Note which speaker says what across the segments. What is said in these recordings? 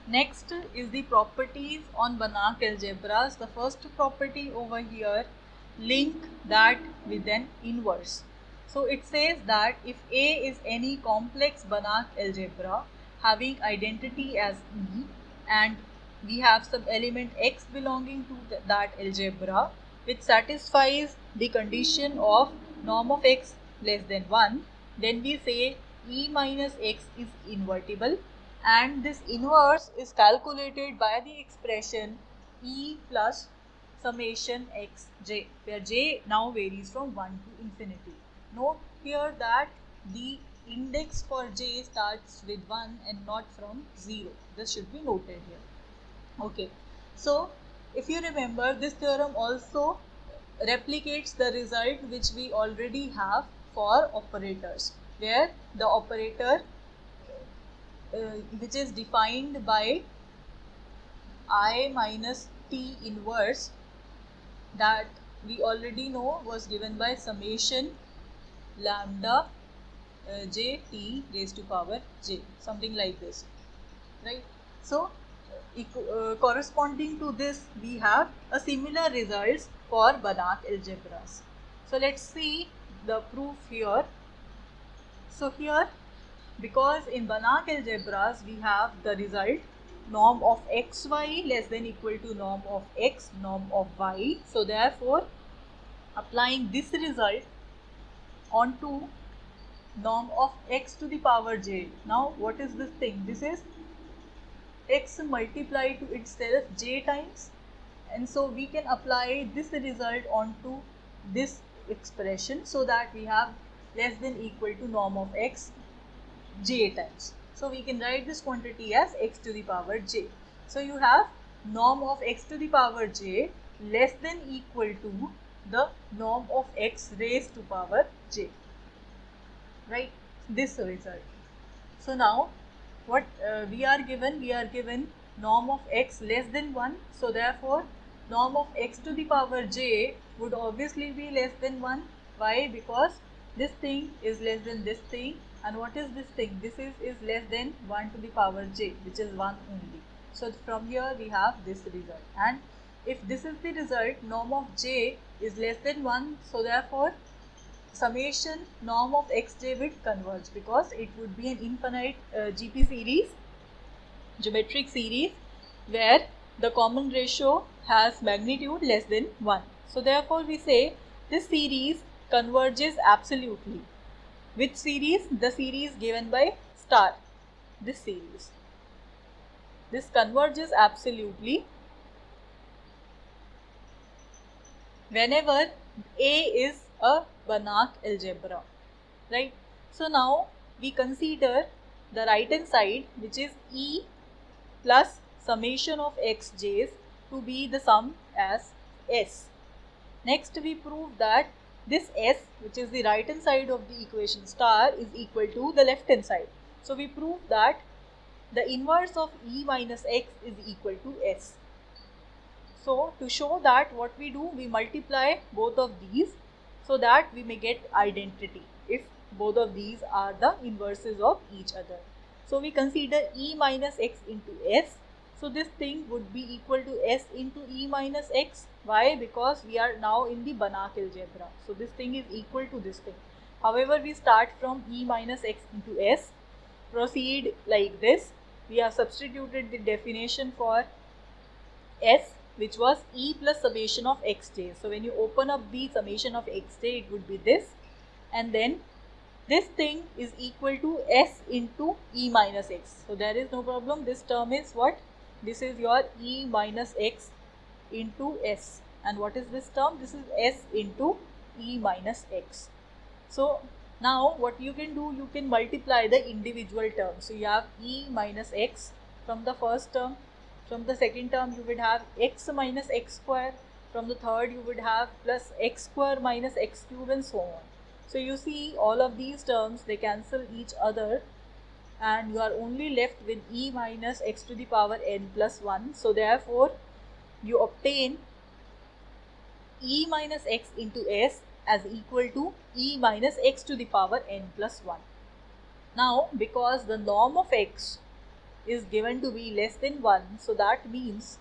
Speaker 1: Next is the properties on Banach algebras. The first property over here, link that with an inverse. So it says that if A is any complex Banach algebra having identity as E, and we have some element x belonging to that algebra which satisfies the condition of norm of x less than 1, then we say E minus x is invertible, and this inverse is calculated by the expression E plus summation xj, where j now varies from 1 to infinity. Note here that the index for j starts with 1 and not from 0. This should be noted here. Okay, so if you remember, this theorem also replicates the result which we already have for operators, where the operator which is defined by I minus t inverse, that we already know was given by summation lambda j t raised to power j, something like this, right? So corresponding to this, we have a similar results for Banach algebras. So let's see the proof here. So here, because in Banach algebras we have the result norm of xy less than equal to norm of x, norm of y. So therefore, applying this result onto norm of x to the power j. Now what is this thing? This is x multiplied to itself j times, and so we can apply this result onto this expression so that we have less than equal to norm of x j times. So we can write this quantity as x to the power j. So you have norm of x to the power j less than equal to the norm of x raised to power j, right? This result. So now what we are given norm of x less than 1. So therefore norm of x to the power j would obviously be less than 1. Why? Because this thing is less than this thing, and what is this thing? This is less than 1 to the power j, which is 1 only. So from here we have this result, and if this is the result, norm of j is less than 1, so therefore summation norm of xj would converge, because it would be an infinite GP series, geometric series, where the common ratio has magnitude less than 1. So therefore we say this series converges absolutely. Which series? The series given by star. This series. This converges absolutely whenever A is a Banach algebra, right? So now we consider the right hand side, which is E plus summation of xj's, to be the sum as S. Next we prove that this S, which is the right hand side of the equation star, is equal to the left hand side. So we prove that the inverse of E minus x is equal to S. So to show that, what we do, we multiply both of these so that we may get identity if both of these are the inverses of each other. So we consider E minus x into S. So this thing would be equal to S into E minus x. Why? Because we are now in the Banach algebra. So this thing is equal to this thing. However, we start from E minus x into S. Proceed like this. We have substituted the definition for S, which was E plus summation of xj. So when you open up the summation of xj, it would be this, and then this thing is equal to S into E minus x. So there is no problem. This term is what? This is your E minus x into S. And what is this term? This is S into E minus x. So now what you can do, you can multiply the individual terms. So you have E minus x from the first term. From the second term you would have x minus x square. From the third you would have plus x square minus x cube, and so on. So you see all of these terms, they cancel each other, and you are only left with E minus x to the power n plus 1. So therefore you obtain E minus x into S as equal to E minus x to the power n plus 1. Now because the norm of x is given to be less than 1, so that means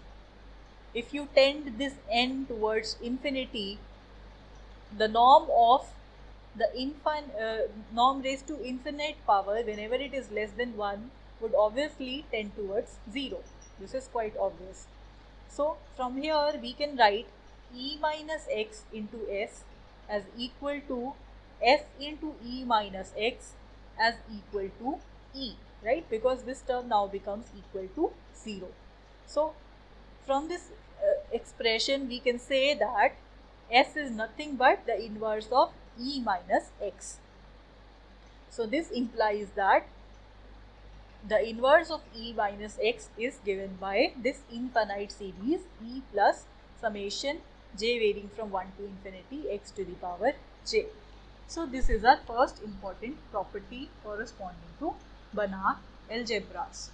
Speaker 1: if you tend this n towards infinity, the norm of the norm raised to infinite power whenever it is less than 1 would obviously tend towards 0. This is quite obvious. So from here we can write e minus x into s as equal to s into e minus x as equal to e, right? Because this term now becomes equal to 0. So from this expression we can say that s is nothing but the inverse of e minus x. So this implies that the inverse of e minus x is given by this infinite series e plus summation j varying from 1 to infinity x to the power j. So this is our first important property corresponding to Banach algebras.